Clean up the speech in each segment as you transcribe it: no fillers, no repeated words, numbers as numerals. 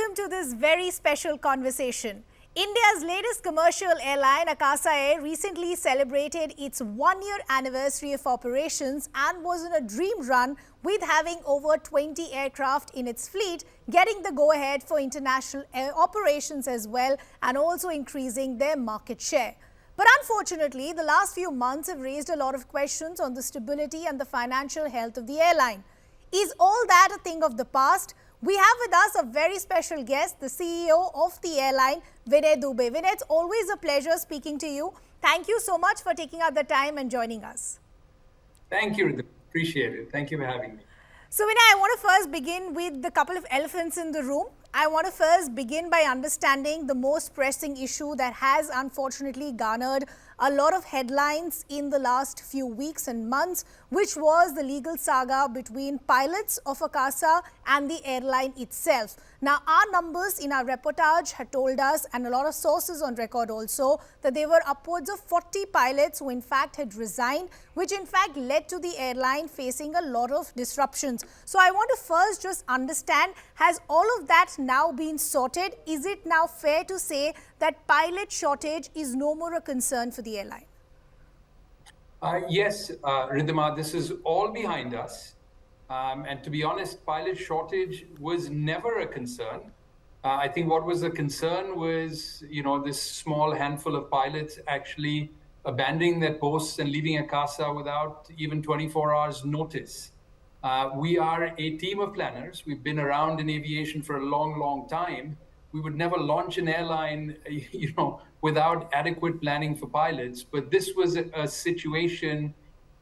welcome to this very special conversation. India's latest commercial airline, Akasa Air, recently celebrated its one-year anniversary of operations and was on a dream run with having over 20 aircraft in its fleet, getting the go-ahead for international air operations as well, and also increasing their market share. But unfortunately, the last few months have raised a lot of questions on the stability and the financial health of the airline. Is all that a thing of the past? We have with us a very special guest, the CEO of the airline, Vinay Dubey. Vinay, it's always a pleasure speaking to you. Thank you so much for taking out the time and joining us. Thank you. Appreciate it. Thank you for having me. So, Vinay, I want to first begin with the couple of elephants in the room. I want to first begin by understanding the most pressing issue that has unfortunately garnered a lot of headlines in the last few weeks and months, which was the legal saga between pilots of Akasa and the airline itself. Now, our numbers in our reportage had told us, and a lot of sources on record also, that there were upwards of 40 pilots who in fact had resigned, which in fact led to the airline facing a lot of disruptions. So I want to first just understand, has all of that now been sorted? Is it now fair to say that pilot shortage is no more a concern for the airline? Yes, Ridhima, this is all behind us. And to be honest, pilot shortage was never a concern. I think what was a concern was, this small handful of pilots actually abandoning their posts and leaving Akasa without even 24 hours notice. We are a team of planners. We've been around in aviation for a long, long time. We would never launch an airline, without adequate planning for pilots. But this was a situation,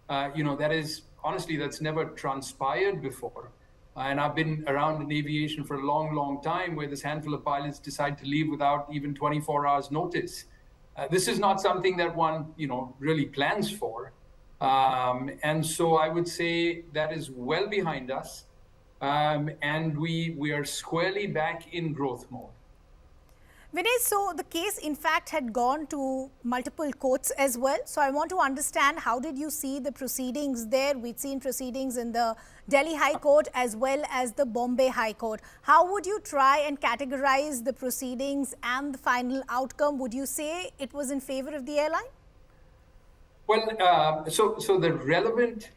that is, honestly, that's never transpired before. And I've been around in aviation for a long, long time where this handful of pilots decide to leave without even 24 hours notice. This is not something that one, really plans for. And so I would say that is well behind us. And we are squarely back in growth mode. Vinay, so the case in fact had gone to multiple courts as well. So I want to understand, how did you see the proceedings there? We'd seen proceedings in the Delhi High Court as well as the Bombay High Court. How would you try and categorize the proceedings and the final outcome? Would you say it was in favor of the airline? Well, so the relevant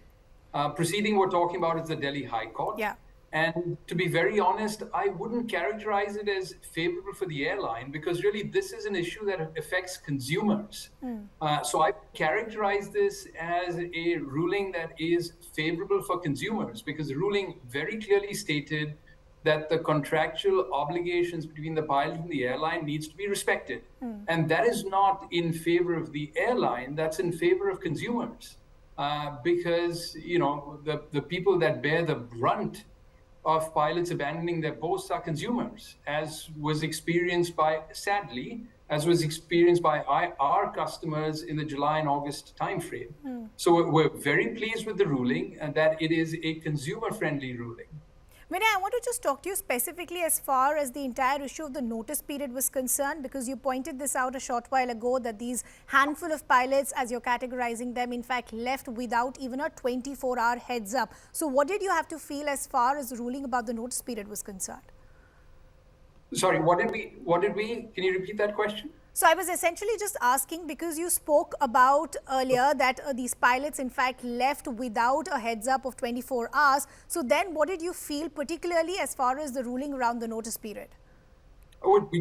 proceeding we're talking about is the Delhi High Court. Yeah. And to be very honest, I wouldn't characterize it as favorable for the airline, because really this is an issue that affects consumers. So I characterize this as a ruling that is favorable for consumers, because the ruling very clearly stated that the contractual obligations between the pilot and the airline needs to be respected. And that is not in favor of the airline, that's in favor of consumers. Because, the people that bear the brunt of pilots abandoning their posts are consumers, as was experienced by our customers in the July and August timeframe. So we're very pleased with the ruling, and that it is a consumer-friendly ruling. Vinay, I want to just talk to you specifically as far as the entire issue of the notice period was concerned, because you pointed this out a short while ago, that these handful of pilots, as you're categorizing them, in fact left without even a 24-hour heads up. So what did you have to feel as far as the ruling about the notice period was concerned? Sorry, what did we, can you repeat that question? So I was essentially just asking, because you spoke about earlier that these pilots in fact left without a heads up of 24 hours. So then what did you feel particularly as far as the ruling around the notice period? What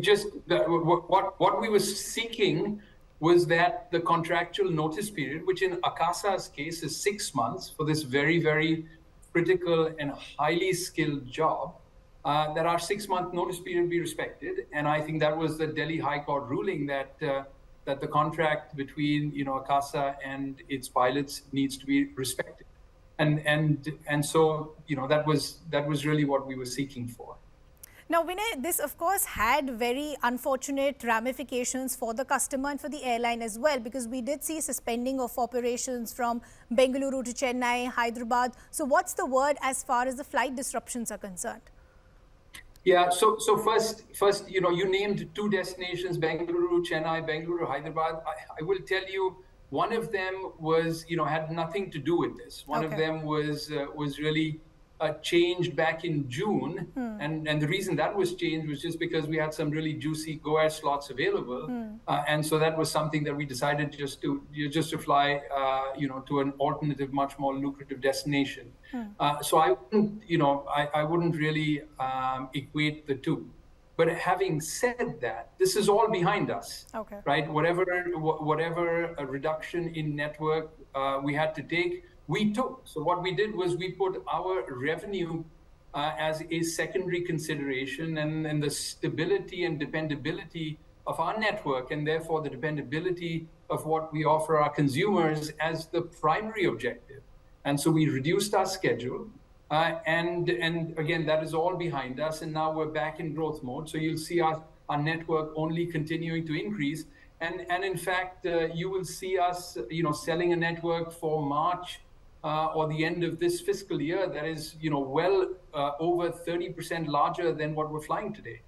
we were seeking was that the contractual notice period, which in Akasa's case is 6 months for this very, very critical and highly skilled job, that our 6-month notice period be respected. And I think that was the Delhi High Court ruling that the contract between Akasa and its pilots needs to be respected. And so that was really what we were seeking for. Now, Vinay, this of course had very unfortunate ramifications for the customer and for the airline as well, because we did see suspending of operations from Bengaluru to Chennai, Hyderabad. So what's the word as far as the flight disruptions are concerned? Yeah, so first, you named 2 destinations, Bengaluru, Chennai, Bengaluru, Hyderabad. I will tell you, one of them was, had nothing to do with this. One of them was really changed back in June. And the reason that was changed was just because we had some really juicy Go Air slots available. And so that was something that we decided just to fly, to an alternative, much more lucrative destination. So I wouldn't really equate the two. But having said that, this is all behind us, right? Whatever a reduction in network we had to take, we took. So what we did was we put our revenue as a secondary consideration, and the stability and dependability of our network, and therefore the dependability of what we offer our consumers as the primary objective. And so we reduced our schedule. And again, that is all behind us, and now we're back in growth mode. So you'll see our network only continuing to increase, and in fact, you will see us, selling a network for March or the end of this fiscal year that is, well over 30% larger than what we're flying today.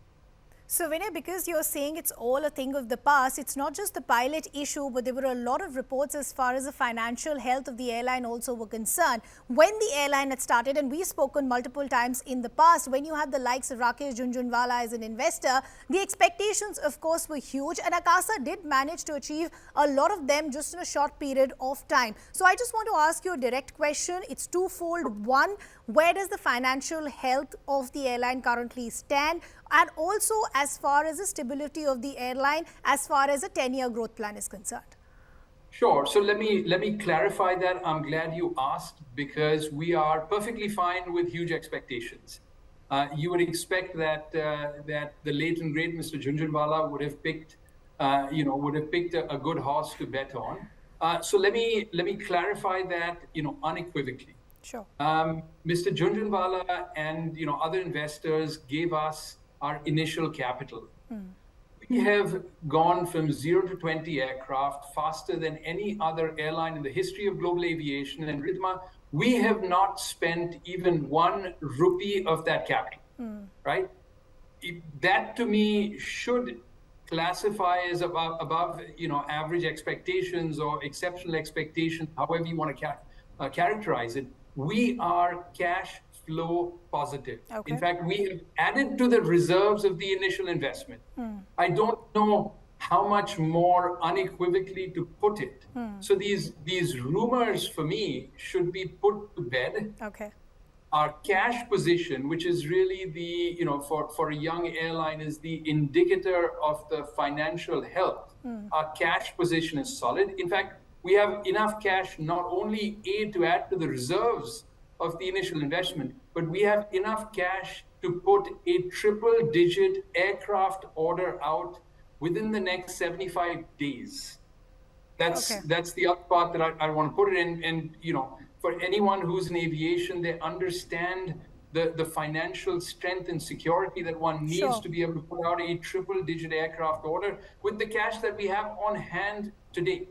So Vinay, because you're saying it's all a thing of the past, it's not just the pilot issue, but there were a lot of reports as far as the financial health of the airline also were concerned. When the airline had started, and we've spoken multiple times in the past, when you had the likes of Rakesh Jhunjhunwala as an investor, the expectations, of course, were huge, and Akasa did manage to achieve a lot of them just in a short period of time. So I just want to ask you a direct question. It's twofold. One, where does the financial health of the airline currently stand? And also as far as the stability of the airline, as far as a 10-year growth plan is concerned? Sure. So let me clarify that. I'm glad you asked, because we are perfectly fine with huge expectations. You would expect that the late and great Mr. Jhunjhunwala would have picked a good horse to bet on. So let me clarify that, unequivocally. Sure. Mr. Jhunjhunwala and other investors gave us our initial capital. We have gone from 0 to 20 aircraft faster than any other airline in the history of global aviation. And Ridhima, we have not spent even 1 rupee of that capital, right? That to me should classify as above average expectations or exceptional expectations, however you want to characterize it. We are cash flow positive. In fact, we have added to the reserves of the initial investment. I don't know how much more unequivocally to put it. So these rumors for me should be put to bed. Our cash position, which is really the, for a young airline, is the indicator of the financial health. Our cash position is solid. In fact, we have enough cash not only to add to the reserves of the initial investment, but we have enough cash to put a triple-digit aircraft order out within the next 75 days. That's the other part that I want to put it in. And for anyone who's in aviation, they understand the financial strength and security that one needs to be able to put out a triple-digit aircraft order with the cash that we have on hand today.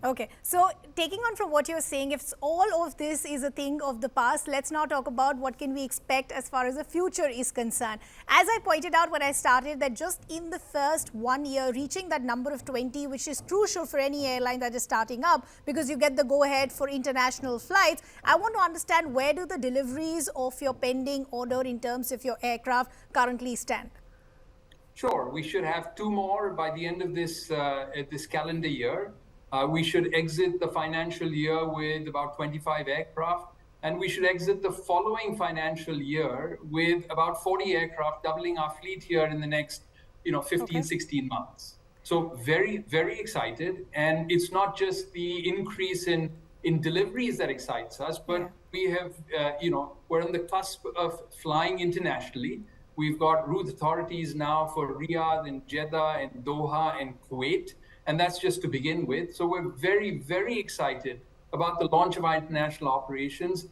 Okay, so taking on from what you're saying, if all of this is a thing of the past, let's now talk about what can we expect as far as the future is concerned. As I pointed out when I started, that just in the first 1 year, reaching that number of 20, which is crucial for any airline that is starting up, because you get the go-ahead for international flights. I want to understand, where do the deliveries of your pending order in terms of your aircraft currently stand? Sure, we should have 2 more by the end of this calendar year. We should exit the financial year with about 25 aircraft, and we should exit the following financial year with about 40 aircraft, doubling our fleet here in the next 15, 16 months. So very, very excited. And it's not just the increase in deliveries that excites us, but we have, we're on the cusp of flying internationally. We've got route authorities now for Riyadh and Jeddah and Doha and Kuwait. And that's just to begin with. So we're very, very excited about the launch of our international operations,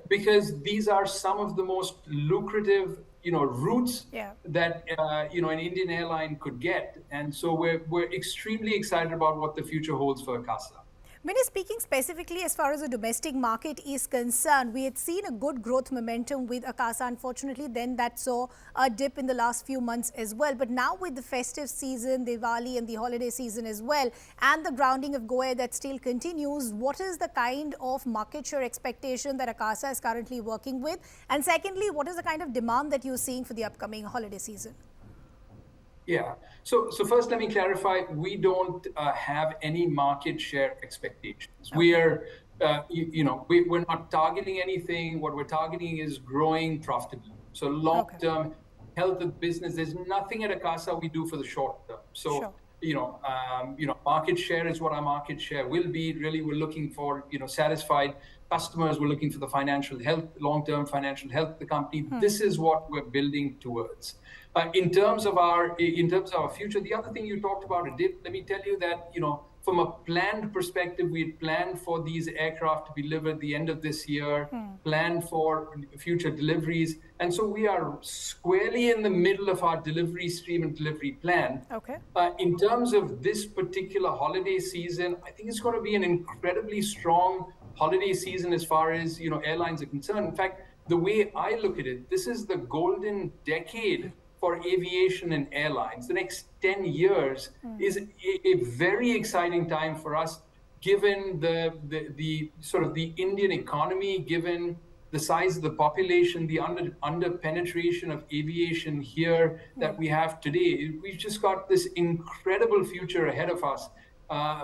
because these are some of the most lucrative, routes that, an Indian airline could get. And so we're extremely excited about what the future holds for Akasa. When speaking specifically as far as the domestic market is concerned, we had seen a good growth momentum with Akasa. Unfortunately, then that saw a dip in the last few months as well. But now with the festive season, Diwali and the holiday season as well, and the grounding of Go Air that still continues, what is the kind of market share expectation that Akasa is currently working with? And secondly, what is the kind of demand that you're seeing for the upcoming holiday season? Yeah. So first, let me clarify. We don't have any market share expectations. Okay. We are, we're not targeting anything. What we're targeting is growing profitably. So long-term health of business. There's nothing at Akasa we do for the short term. So market share is what our market share will be. Really, we're looking for satisfied customers. We're looking for the financial health, long-term financial health of the company. This is what we're building towards. In terms of our future, the other thing you talked about a dip. Let me tell you that from a planned perspective, we had planned for these aircraft to be delivered at the end of this year, planned for future deliveries, and so we are squarely in the middle of our delivery stream and delivery plan. Okay. In terms of this particular holiday season, I think it's going to be an incredibly strong holiday season as far as airlines are concerned. In fact, the way I look at it, this is the golden decade for aviation and airlines. The next 10 years is a very exciting time for us, given the sort of the Indian economy, given the size of the population, the under penetration of aviation here that we have today. We've just got this incredible future ahead of us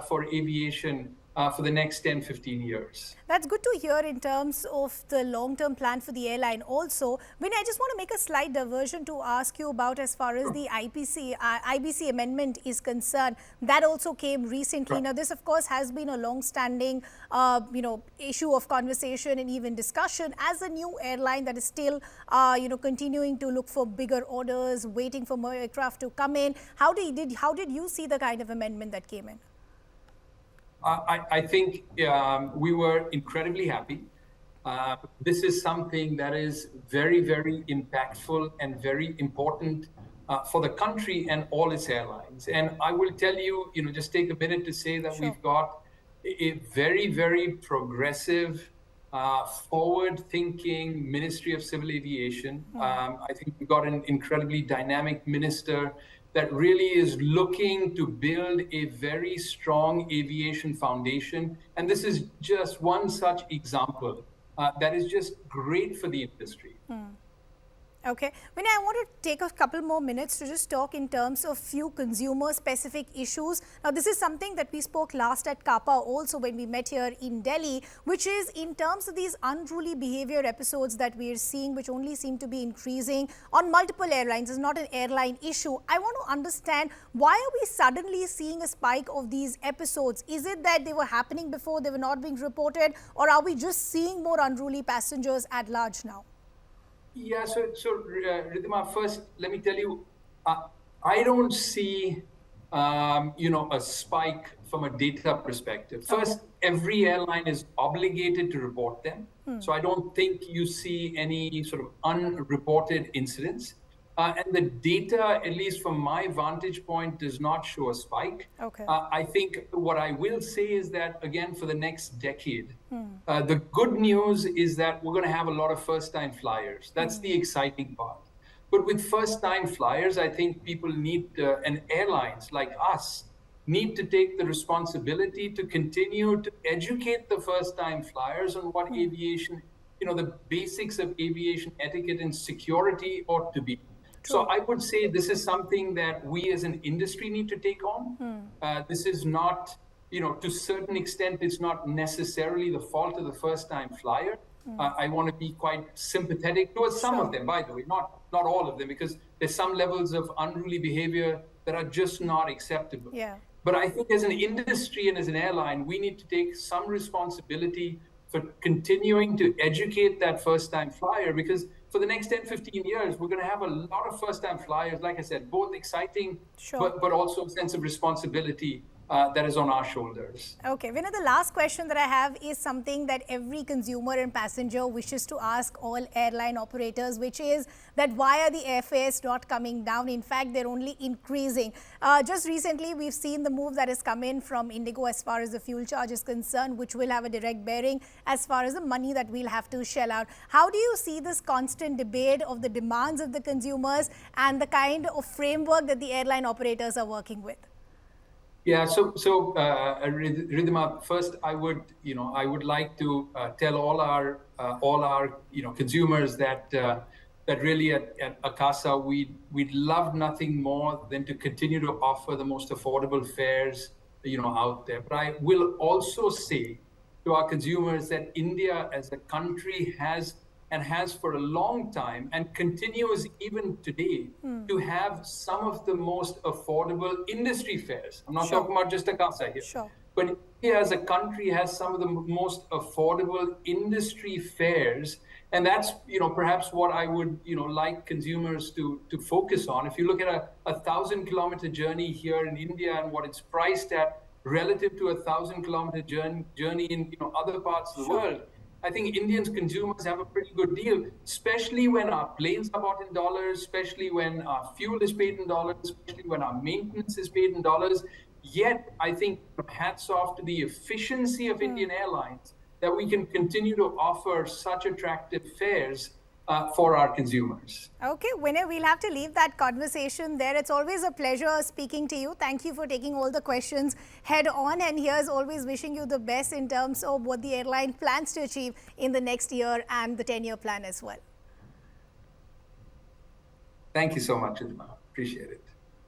for aviation for the next 10, 15 years. That's good to hear in terms of the long-term plan for the airline. Also, Vinay, I just want to make a slight diversion to ask you about as far as the IPC Amendment is concerned. That also came recently. Now, this, of course, has been a long-standing issue of conversation and even discussion. As a new airline that is still continuing to look for bigger orders, waiting for more aircraft to come in, how did you see the kind of amendment that came in? I think we were incredibly happy. This is something that is very, very impactful and very important for the country and all its airlines. And I will tell you, just take a minute to say that we've got a very, very progressive, forward-thinking Ministry of Civil Aviation. I think we've got an incredibly dynamic minister that really is looking to build a very strong aviation foundation. And this is just one such example that is just great for the industry. Okay. Vinay, I want to take a couple more minutes to just talk in terms of few consumer-specific issues. Now, this is something that we spoke last at CAPA also when we met here in Delhi, which is in terms of these unruly behavior episodes that we are seeing, which only seem to be increasing on multiple airlines. It's not an airline issue. I want to understand, why are we suddenly seeing a spike of these episodes? Is it that they were happening before, they were not being reported, or are we just seeing more unruly passengers at large now? Yeah, so Ridhima, first, let me tell you, I don't see, a spike from a data perspective. First, every airline is obligated to report them. So I don't think you see any sort of unreported incidents. And the data, at least from my vantage point, does not show a spike. Okay. I think what I will say is that, again, for the next decade, the good news is that we're going to have a lot of first-time flyers. That's the exciting part. But with first-time flyers, I think people need, and airlines like us, need to take the responsibility to continue to educate the first-time flyers on what aviation, the basics of aviation etiquette and security ought to be. So I would say this is something that we as an industry need to take on. This is not, to a certain extent, it's not necessarily the fault of the first-time flyer. I want to be quite sympathetic towards some of them, by the way, not all of them, because there's some levels of unruly behavior that are just not acceptable. Yeah. But I think as an industry and as an airline, we need to take some responsibility for continuing to educate that first-time flyer, because for the next 10, 15 years, we're going to have a lot of first-time flyers, like I said, both exciting, but also a sense of responsibility that is on our shoulders. Okay, Vinay, the last question that I have is something that every consumer and passenger wishes to ask all airline operators, which is that why are the airfares not coming down? In fact, they're only increasing. Just recently, we've seen the move that has come in from Indigo as far as the fuel charge is concerned, which will have a direct bearing as far as the money that we'll have to shell out. How do you see this constant debate of the demands of the consumers and the kind of framework that the airline operators are working with? Yeah, so Ridhima, first I would like to tell all our consumers that that really at Akasa we'd love nothing more than to continue to offer the most affordable fares out there. But I will also say to our consumers that India as a country has for a long time and continues even today to have some of the most affordable industry fares. I'm not talking about just Akasa here. Sure. But India as a country has some of the most affordable industry fares. And that's, perhaps what I would, like consumers to focus on. If you look at a 1,000-kilometer journey here in India and what it's priced at relative to a 1,000-kilometer journey in other parts of the world, I think Indian consumers have a pretty good deal, especially when our planes are bought in dollars, especially when our fuel is paid in dollars, especially when our maintenance is paid in dollars. Yet, I think hats off to the efficiency of Indian Airlines that we can continue to offer such attractive fares for our consumers. Okay, Vinay, we'll have to leave that conversation there. It's always a pleasure speaking to you. Thank you for taking all the questions head on. And here's always wishing you the best in terms of what the airline plans to achieve in the next year and the 10-year plan as well. Thank you so much, Ridhima. Appreciate it.